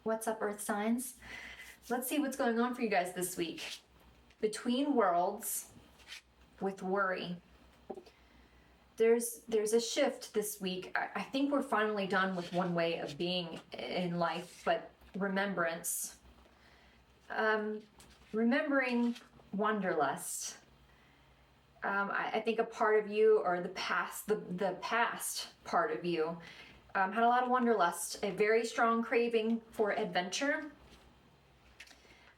What's up, Earth signs? Let's see what's going on for you guys this week. Between worlds with worry. There's a shift this week. I think we're finally done with one way of being in life, but remembrance. Remembering wanderlust. I think a part of you, or the past part of you, had a lot of wanderlust, a very strong craving for adventure.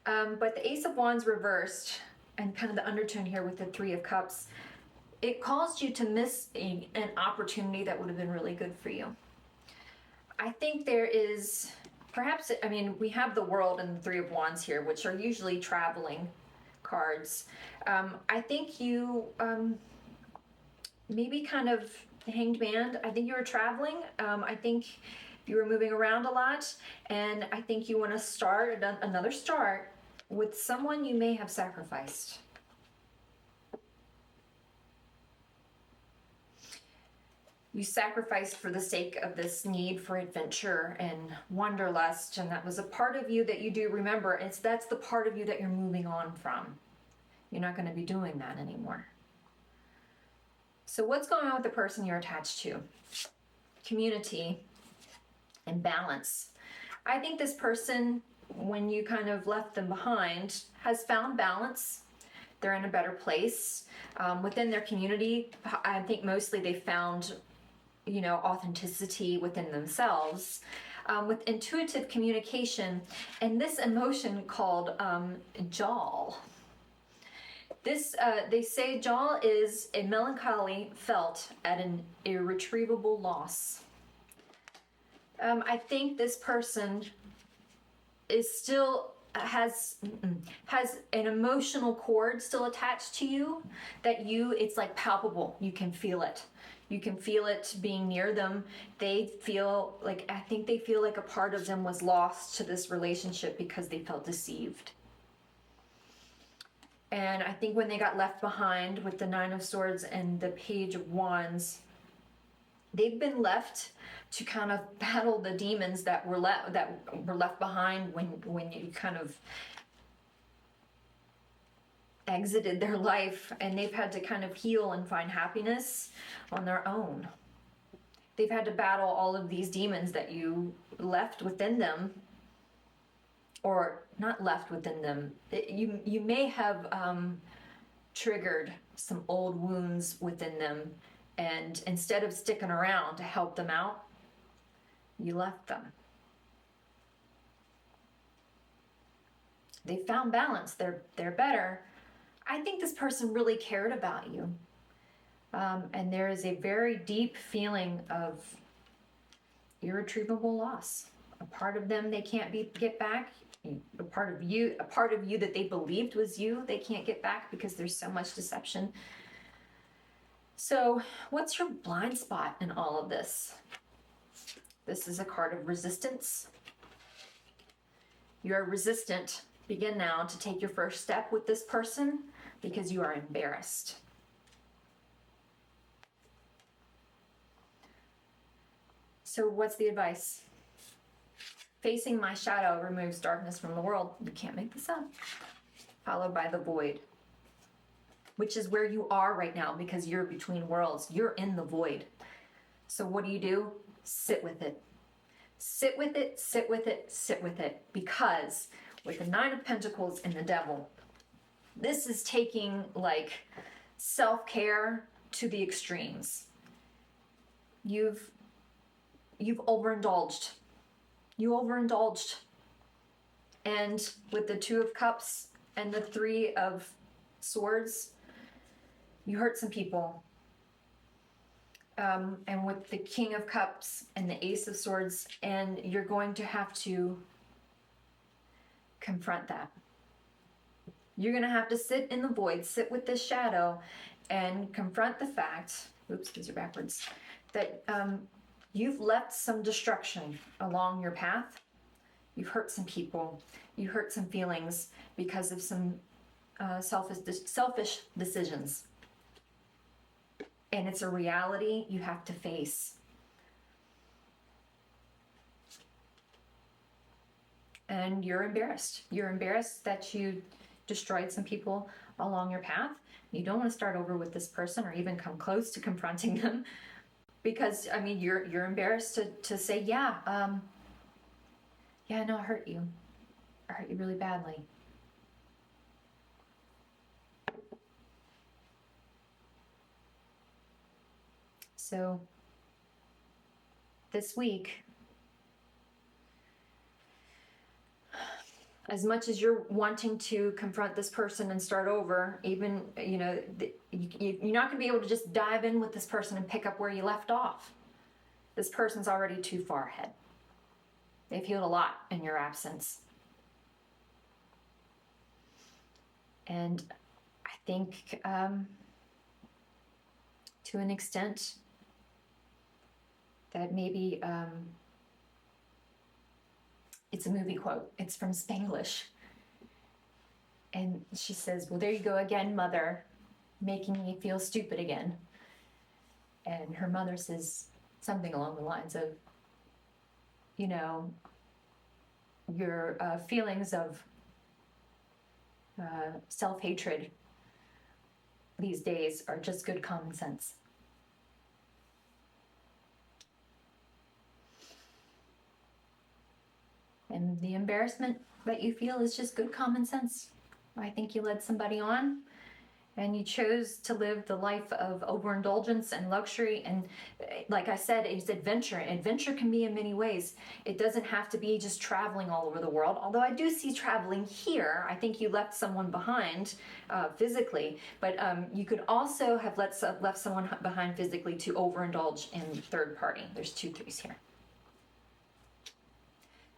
But the Ace of Wands reversed, and kind of the undertone here with the Three of Cups, it caused you to miss an opportunity that would have been really good for you. I think there is, perhaps, I mean, we have the World and the Three of Wands here, which are usually traveling cards. I think you maybe kind of Hanged Man. I think you were traveling. I think you were moving around a lot, and I think you want to start another start with someone you may have sacrificed. You sacrificed for the sake of this need for adventure and wanderlust, and that was a part of you that you do remember. That's the part of you that you're moving on from. You're not going to be doing that anymore. So what's going on with the person you're attached to? Community and balance. I think this person, when you kind of left them behind, has found balance. They're in a better place. Within their community, I think mostly they found, authenticity within themselves. With intuitive communication and this emotion called jal. This, they say jal is a melancholy felt at an irretrievable loss. I think this person is still has an emotional cord still attached to you that it's like palpable. You can feel it. You can feel it being near them. I think they feel like a part of them was lost to this relationship because they felt deceived. And I think when they got left behind with the Nine of Swords and the Page of Wands, they've been left to kind of battle the demons that were left behind when you kind of exited their life, and they've had to kind of heal and find happiness on their own. They've had to battle all of these demons that you left within them, or not left within them. You may have triggered some old wounds within them, and instead of sticking around to help them out, you left them. They found balance. They're better. I think this person really cared about you. And there is a very deep feeling of irretrievable loss. A part of them they can't get back. A part of you that they believed was you, they can't get back because there's so much deception. So what's your blind spot in all of this? This is a card of resistance. You're resistant. Begin now to take your first step with this person because you are embarrassed. So what's the advice? Facing my shadow removes darkness from the world. You can't make this up. Followed by the void, which is where you are right now because you're between worlds. You're in the void. So what do? Sit with it. Sit with it, sit with it, sit with it. Because with the Nine of Pentacles and the Devil, this is taking like self-care to the extremes. You've overindulged. You overindulged. And with the Two of Cups and the Three of Swords, you hurt some people. And with the King of Cups and the Ace of Swords, and you're going to have to confront that. You're going to have to sit in the void, sit with this shadow, and confront the fact, oops, these are backwards, that you've left some destruction along your path. You've hurt some people. You hurt some feelings because of some selfish decisions. And it's a reality you have to face. and you're embarrassed. You're embarrassed that you destroyed some people along your path. You don't want to start over with this person or even come close to confronting them because, I mean, you're embarrassed to say, yeah, no, I hurt you. I hurt you really badly. So this week, as much as you're wanting to confront this person and start over, even, you're not going to be able to just dive in with this person and pick up where you left off. This person's already too far ahead. They've healed a lot in your absence. And I think, to an extent, that maybe it's a movie quote. It's from Spanglish. And she says, well, there you go again, mother, making me feel stupid again. And her mother says something along the lines of, your feelings of self-hatred these days are just good common sense. And the embarrassment that you feel is just good common sense. I think you led somebody on and you chose to live the life of overindulgence and luxury. And like I said, it's adventure. Adventure can be in many ways. It doesn't have to be just traveling all over the world. Although I do see traveling here. I think you left someone behind physically, but you could also have left someone behind physically to overindulge in third party. There's 2 3s here.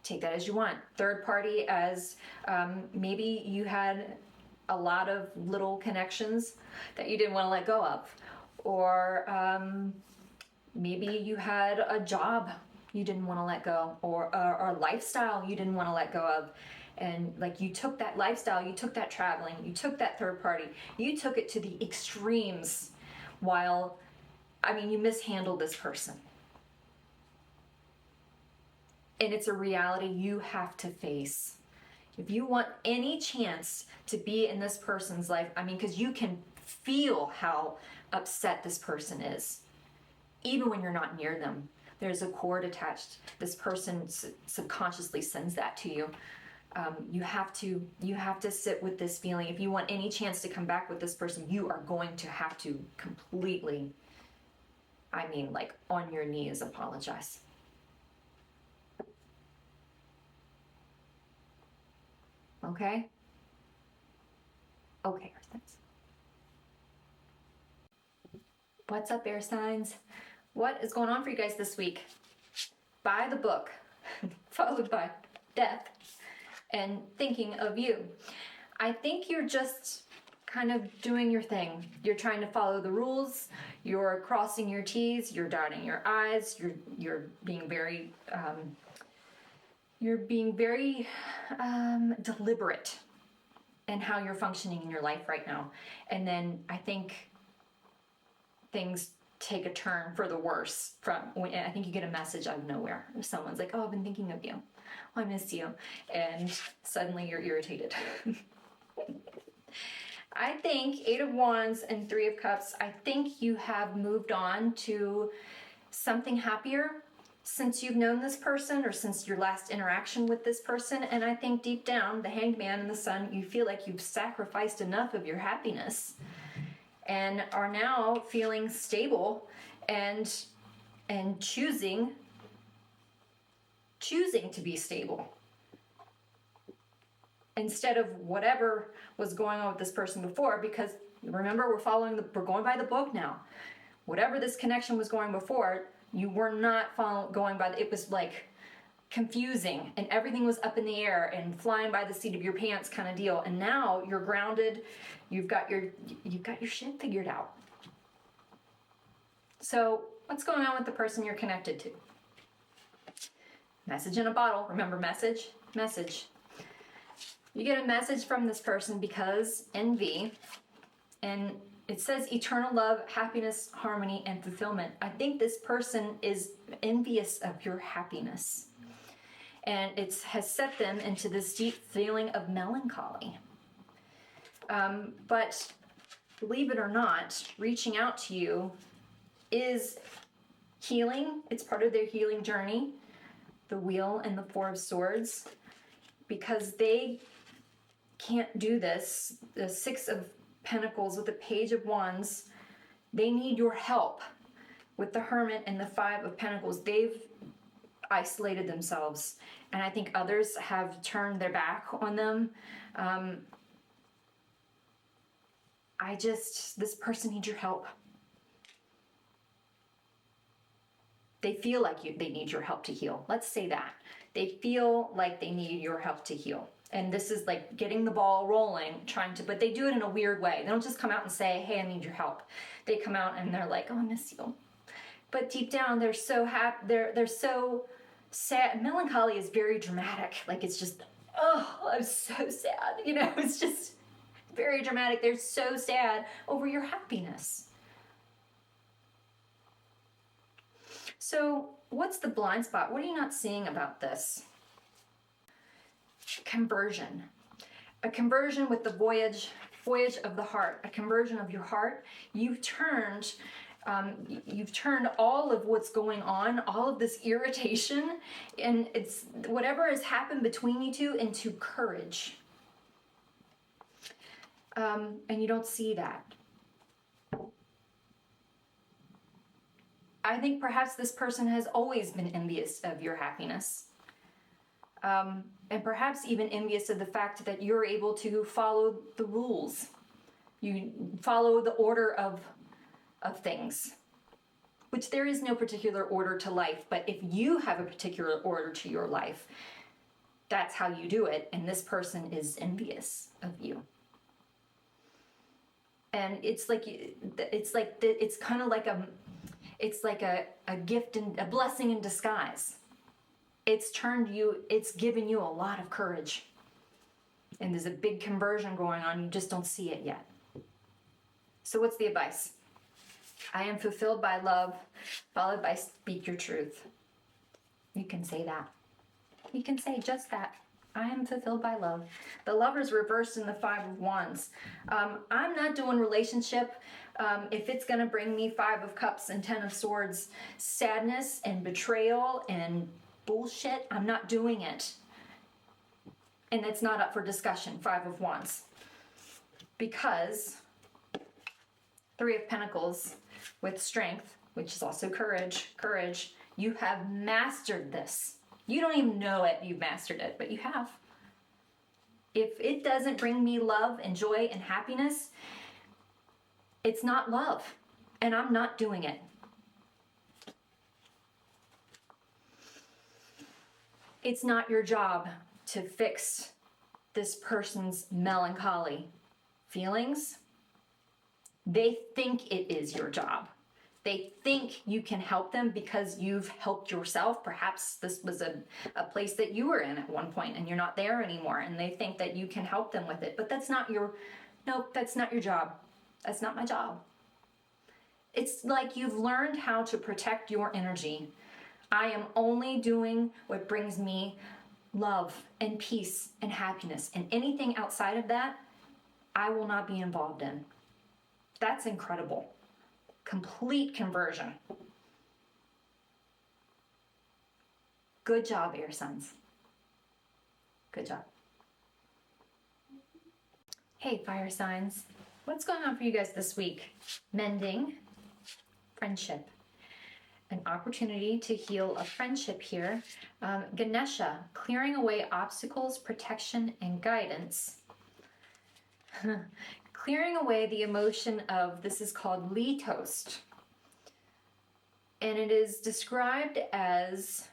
Take that as you want. Third party as maybe you had a lot of little connections that you didn't want to let go of. Or maybe you had a job you didn't want to let go, or a lifestyle you didn't want to let go of. And like you took that lifestyle, you took that traveling, you took that third party, you took it to the extremes while, you mishandled this person. And it's a reality you have to face. If you want any chance to be in this person's life, because you can feel how upset this person is, even when you're not near them. There's a cord attached. This person subconsciously sends that to you. You have to sit with this feeling. If you want any chance to come back with this person, you are going to have to completely, on your knees apologize. Okay? Okay, Earth signs. What's up, air signs? What is going on for you guys this week? By the book, followed by death, and thinking of you. I think you're just kind of doing your thing. You're trying to follow the rules. You're crossing your T's. You're dotting your I's. You're being very deliberate in how you're functioning in your life right now. And then I think things take a turn for the worse I think you get a message out of nowhere. Someone's like, oh, I've been thinking of you. Oh, I miss you. And suddenly you're irritated. I think 8 of Wands and 3 of Cups, I think you have moved on to something happier since you've known this person or since your last interaction with this person. And I think deep down, the Hanged Man and the Sun, you feel like you've sacrificed enough of your happiness and are now feeling stable and choosing to be stable instead of whatever was going on with this person before. Because remember, we're going by the book now. Whatever this connection was going before, you were not going by it was like confusing and everything was up in the air and flying by the seat of your pants kind of deal. And now you're grounded. You've got your shit figured out. So what's going on with the person you're connected to? Message in a bottle. Remember, message. You get a message from this person because envy, and it says eternal love, happiness, harmony, and fulfillment. I think this person is envious of your happiness. and it has set them into this deep feeling of melancholy. But believe it or not, reaching out to you is healing. It's part of their healing journey, the Wheel and the Four of Swords, because they can't do this. The Six of Pentacles with the Page of Wands, they need your help. With the Hermit and the Five of Pentacles, they've isolated themselves, and I think others have turned their back on them. This person needs your help. They feel like they need your help to heal. Let's say that. They feel like they need your help to heal. And this is like getting the ball rolling, but they do it in a weird way. They don't just come out and say, hey, I need your help. They come out and they're like, oh, I miss you. But deep down, they're so happy, they're so sad. Melancholy is very dramatic. Like, it's just, oh, I'm so sad. You know, it's just very dramatic. They're so sad over your happiness. So what's the blind spot? What are you not seeing about this? Conversion. A conversion with the voyage of the heart. A conversion of your heart. You've turned all of what's going on, all of this irritation, and it's whatever has happened between you two into courage. And you don't see that. I think perhaps this person has always been envious of your happiness. And perhaps even envious of the fact that you're able to follow the rules. You follow the order of things, which there is no particular order to life, but if you have a particular order to your life, that's how you do it, and this person is envious of you. And it's kind of like a gift and a blessing in disguise. It's given you a lot of courage. And there's a big conversion going on, you just don't see it yet. So what's the advice? I am fulfilled by love, followed by speak your truth. You can say that. You can say just that. I am fulfilled by love. The Lover's reversed in the Five of Wands. I'm not doing relationship if it's going to bring me Five of Cups and Ten of Swords, sadness and betrayal and bullshit. I'm not doing it. And it's not up for discussion, Five of Wands. Because Three of Pentacles with strength, which is also courage, you have mastered this. You don't even know it, you've mastered it, but you have. If it doesn't bring me love and joy and happiness, it's not love, and I'm not doing it. It's not your job to fix this person's melancholy feelings. They think it is your job. They think you can help them because you've helped yourself. Perhaps this was a place that you were in at one point and you're not there anymore, and they think that you can help them with it. But that's not your job. That's not my job. It's like you've learned how to protect your energy. I am only doing what brings me love and peace and happiness, and anything outside of that, I will not be involved in. That's incredible. Complete conversion. Good job, air signs. Good job. Hey, fire signs. What's going on for you guys this week? Mending, friendship. An opportunity to heal a friendship here. Ganesha, clearing away obstacles, protection, and guidance. Clearing away the emotion of, this is called litost. And it is described as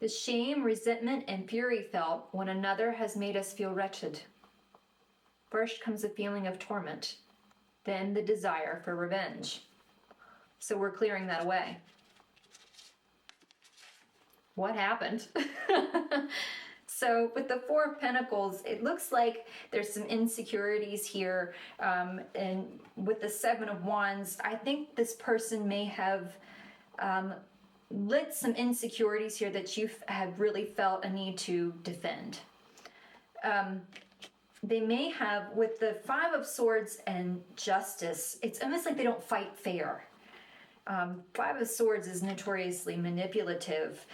the shame, resentment, and fury felt when another has made us feel wretched. First comes a feeling of torment, then the desire for revenge. So we're clearing that away. What happened? So with the Four of Pentacles, it looks like there's some insecurities here. And with the Seven of Wands, I think this person may have lit some insecurities here that you have really felt a need to defend. They may have, with the Five of Swords and Justice, it's almost like they don't fight fair. Five of Swords is notoriously manipulative.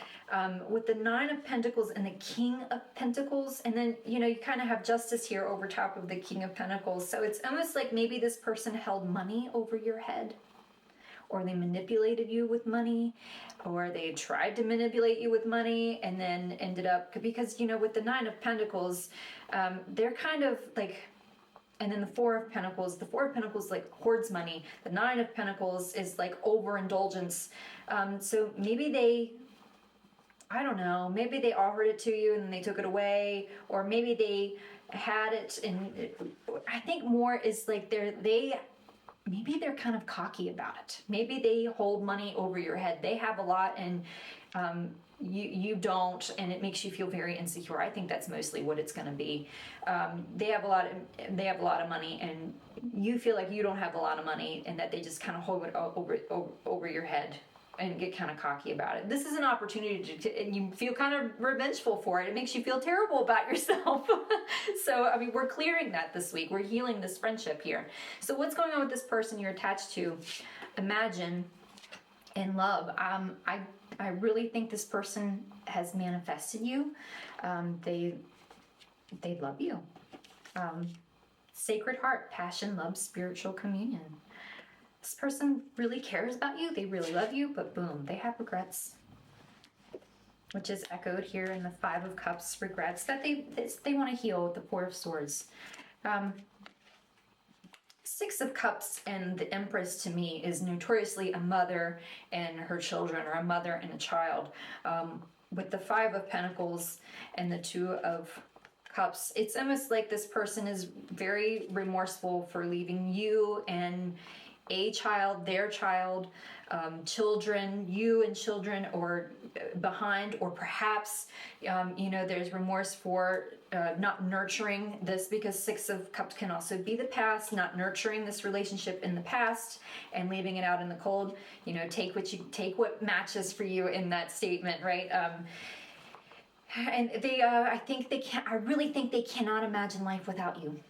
With the Nine of Pentacles and the King of Pentacles, and then, you know, you kind of have Justice here over top of the King of Pentacles. So it's almost like maybe this person held money over your head, or they manipulated you with money, or they tried to manipulate you with money and then ended up, because, you know, with the Nine of Pentacles, they're kind of like, and then the Four of Pentacles like hoards money. The Nine of Pentacles is like overindulgence. So maybe they, I don't know, maybe they offered it to you and then they took it away, or maybe they had it, and I think more is like maybe they're kind of cocky about it. Maybe they hold money over your head. They have a lot, and you don't, and it makes you feel very insecure. I think that's mostly what it's going to be. They have a lot of money, and you feel like you don't have a lot of money, and that they just kind of hold it over your head and get kind of cocky about it. This is an opportunity and you feel kind of revengeful for it. It makes you feel terrible about yourself. So, I mean, we're clearing that this week. We're healing this friendship here. So what's going on with this person you're attached to? Imagine in love. I really think this person has manifested you. They love you. Sacred Heart, passion, love, spiritual communion. This person really cares about you, they really love you, but boom, they have regrets, which is echoed here in the Five of Cups, regrets that they want to heal with the Four of Swords. Six of Cups and the Empress to me is notoriously a mother and her children, or a mother and a child. With the Five of Pentacles and the Two of Cups, it's almost like this person is very remorseful for leaving you and a child, their child, children, you and children, or behind, or perhaps, you know, there's remorse for not nurturing this, because Six of Cups can also be the past, not nurturing this relationship in the past and leaving it out in the cold. You know, take what matches for you in that statement, right? And they, I really think they cannot imagine life without you.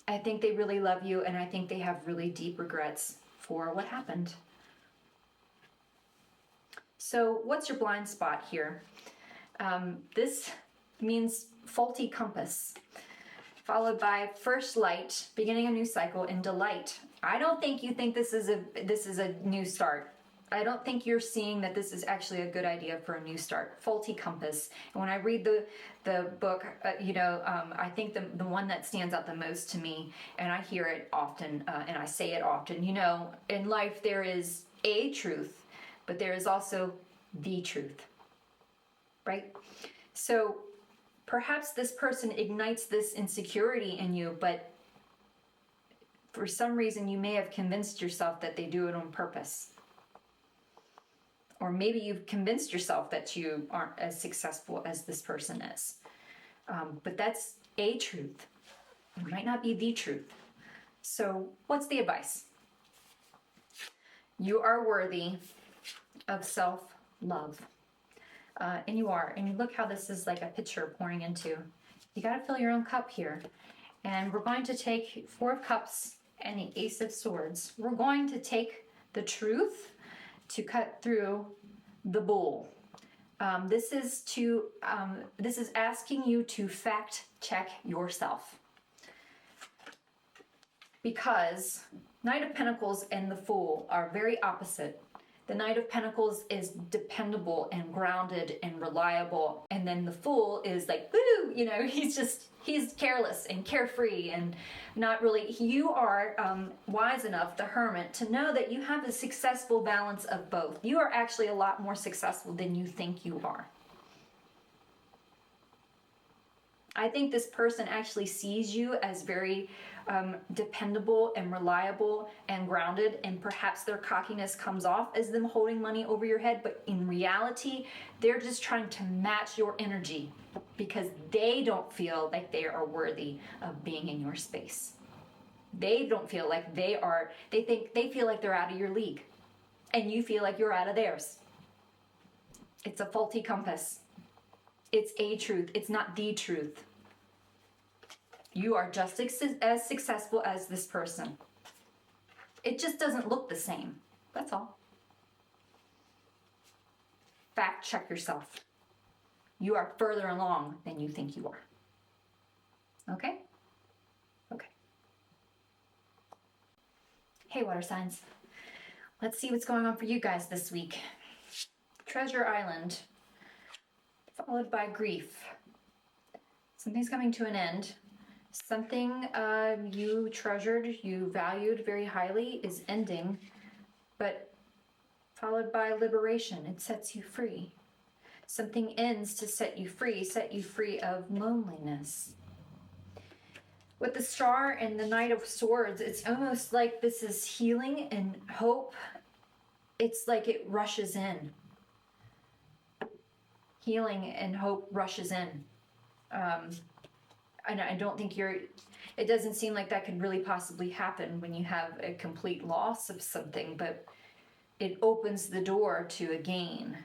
I think they really love you, and I think they have really deep regrets for what happened. So what's your blind spot here? This means faulty compass, followed by first light, beginning a new cycle, and delight. I don't think you think this is a new start. I don't think you're seeing that this is actually a good idea for a new start. Faulty compass. And when I read the book, I think the one that stands out the most to me, and I hear it often, and I say it often, you know, in life there is a truth, but there is also the truth, right? So perhaps this person ignites this insecurity in you, but for some reason you may have convinced yourself that they do it on purpose. Or maybe you've convinced yourself that you aren't as successful as this person is. But that's a truth. It might not be the truth. So what's the advice? You are worthy of self-love. And you are. And look how this is like a pitcher pouring into. You got to fill your own cup here. And we're going to take Four of Cups and the Ace of Swords. We're going to take the truth to cut through the bull. This is asking you to fact check yourself, because Knight of Pentacles and the Fool are very opposite. The Knight of Pentacles is dependable and grounded and reliable, and then the Fool is like, woo, you know, he's careless and carefree and not really. You are wise enough, the Hermit, to know that you have a successful balance of both. You are actually a lot more successful than you think you are. I think this person actually sees you as very dependable and reliable and grounded, and perhaps their cockiness comes off as them holding money over your head, but in reality, they're just trying to match your energy because they don't feel like they are worthy of being in your space. They don't feel like they feel like they're out of your league, and you feel like you're out of theirs. It's a faulty compass. It's a truth. It's not the truth. You are just as successful as this person. It just doesn't look the same. That's all. Fact check yourself. You are further along than you think you are. Okay? Okay. Hey, water signs. Let's see what's going on for you guys this week. Treasure Island, followed by grief. Something's coming to an end. Something you treasured, you valued very highly is ending, but followed by liberation. It sets you free. Something ends to set you free of loneliness. With the Star and the Knight of Swords, it's almost like this is healing and hope. It's like it rushes in. Healing and hope rushes in. And I don't think it doesn't seem like that could really possibly happen when you have a complete loss of something, but it opens the door to a gain.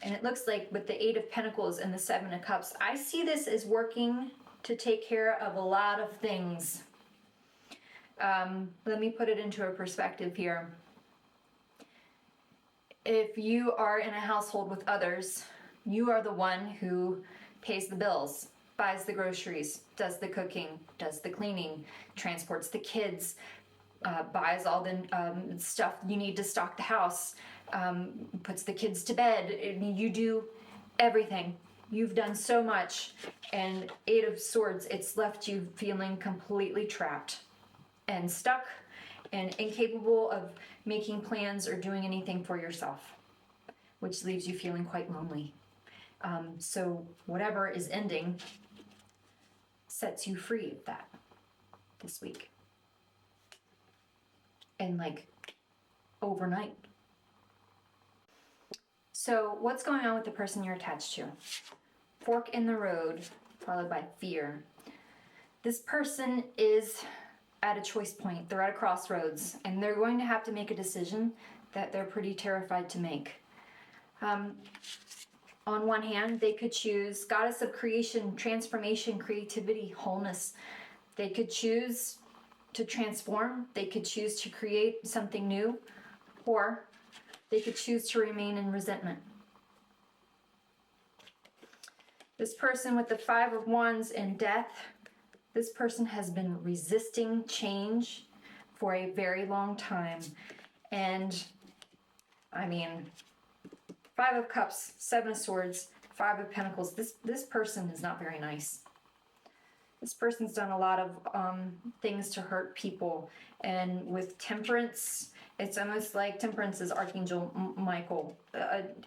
And it looks like with the Eight of Pentacles and the Seven of Cups, I see this as working to take care of a lot of things. Let me put it into a perspective here. If you are in a household with others, you are the one who pays the bills, buys the groceries, does the cooking, does the cleaning, transports the kids, buys all the stuff you need to stock the house, puts the kids to bed. You do everything. You've done so much. And Eight of Swords, it's left you feeling completely trapped and stuck and incapable of making plans or doing anything for yourself, which leaves you feeling quite lonely. So whatever is ending sets you free of that this week. And like overnight. So what's going on with the person you're attached to? Fork in the road, followed by fear. This person is at a choice point. They're at a crossroads, and they're going to have to make a decision that they're pretty terrified to make. On one hand, they could choose goddess of creation, transformation, creativity, wholeness. They could choose to transform. They could choose to create something new, or they could choose to remain in resentment. This person with the Five of Wands and death, this person has been resisting change for a very long time. And I mean, Five of Cups, Seven of Swords, Five of Pentacles. This person is not very nice. This person's done a lot of things to hurt people. And with Temperance, it's almost like Temperance is Archangel Michael.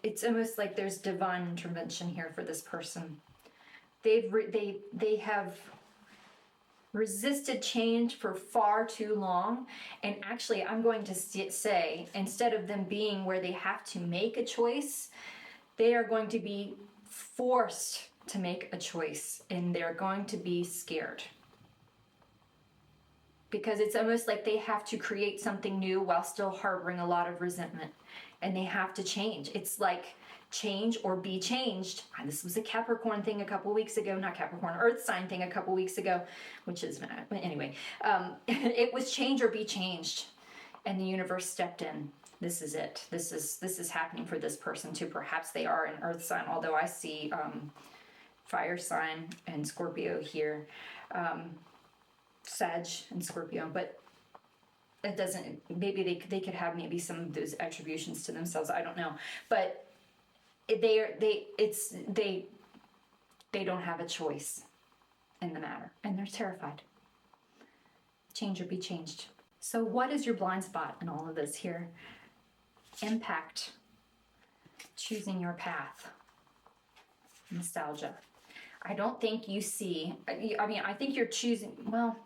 It's almost like there's divine intervention here for this person. They have resisted change for far too long. And actually, I'm going to say, instead of them being where they have to make a choice, they are going to be forced to make a choice, and they're going to be scared. Because it's almost like they have to create something new while still harboring a lot of resentment. And they have to change. It's like change or be changed. This was a Capricorn thing a couple weeks ago, not Capricorn, Earth sign thing a couple weeks ago, which is, anyway, it was change or be changed. And the universe stepped in. This is it. This is happening for this person too. Perhaps they are an Earth sign, although I see fire sign and Scorpio here, Sag and Scorpio, but it doesn't, maybe they could have maybe some of those attributions to themselves. I don't know, but they don't have a choice in the matter, and they're terrified. Change or be changed. So what is your blind spot in all of this here? Impact. Choosing your path. Nostalgia. I don't think you see, I mean, I think you're choosing, well,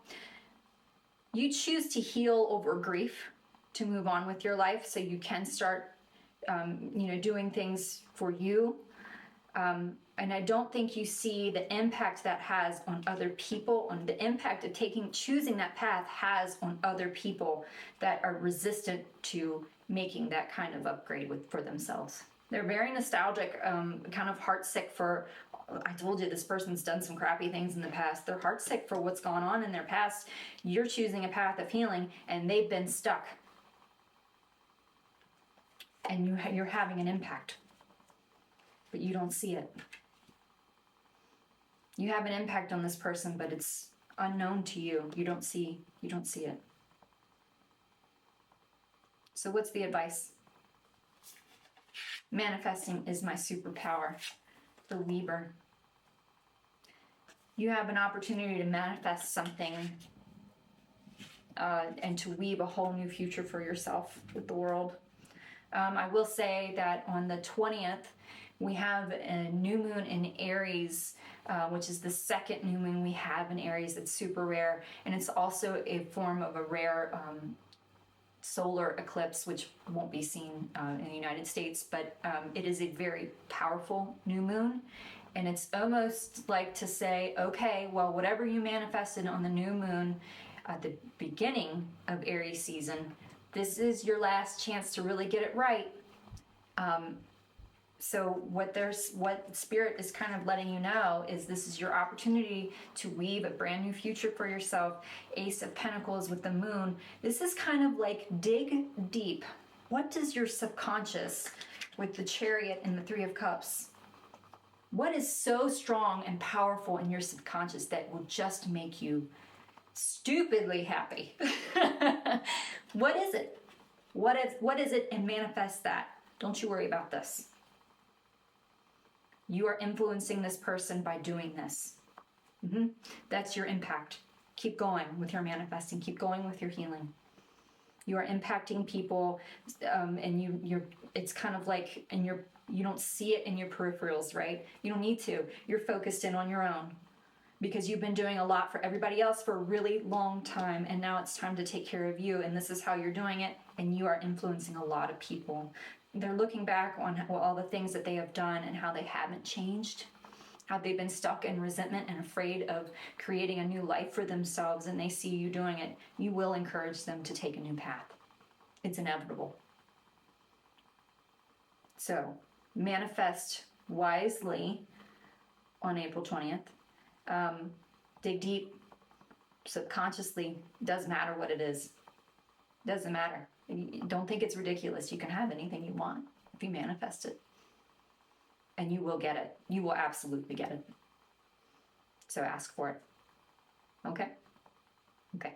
you choose to heal over grief, to move on with your life so you can start, doing things for you. And I don't think you see the impact that has on other people, on the impact of choosing that path has on other people that are resistant to making that kind of upgrade for themselves. They're very nostalgic, kind of heartsick for, I told you this person's done some crappy things in the past. They're heartsick for what's gone on in their past. You're choosing a path of healing and they've been stuck. And you're having an impact, but you don't see it. You have an impact on this person, but it's unknown to you. You don't see it. So what's the advice? Manifesting is my superpower. The Weaver. You have an opportunity to manifest something and to weave a whole new future for yourself with the world. I will say that on the 20th, we have a new moon in Aries, which is the second new moon we have in Aries. It's super rare, and it's also a form of a rare solar eclipse, which won't be seen in the United States, but it is a very powerful new moon. And it's almost like to say, okay, well, whatever you manifested on the new moon at the beginning of Aries season, this is your last chance to really get it right. So what Spirit is kind of letting you know is this is your opportunity to weave a brand new future for yourself. Ace of Pentacles with the moon. This is kind of like dig deep. What does your subconscious with the Chariot and the Three of Cups? What is so strong and powerful in your subconscious that will just make you stupidly happy? What is it? What is it, and manifest that. Don't you worry about this. You are influencing this person by doing this. That's your impact. Keep going with your manifesting. Keep going with your healing. You are impacting people, and you're. It's kind of like, and you don't see it in your peripherals, right? You don't need to. You're focused in on your own, because you've been doing a lot for everybody else for a really long time, and now it's time to take care of you, and this is how you're doing it, and you are influencing a lot of people. They're looking back on all the things that they have done and how they haven't changed, how they've been stuck in resentment and afraid of creating a new life for themselves, and they see you doing it. You will encourage them to take a new path. It's inevitable. So, manifest wisely on April 20th. Dig deep, subconsciously. Doesn't matter what it is. Doesn't matter. Don't think it's ridiculous. You can have anything you want if you manifest it. And you will get it. You will absolutely get it. So ask for it. Okay? Okay.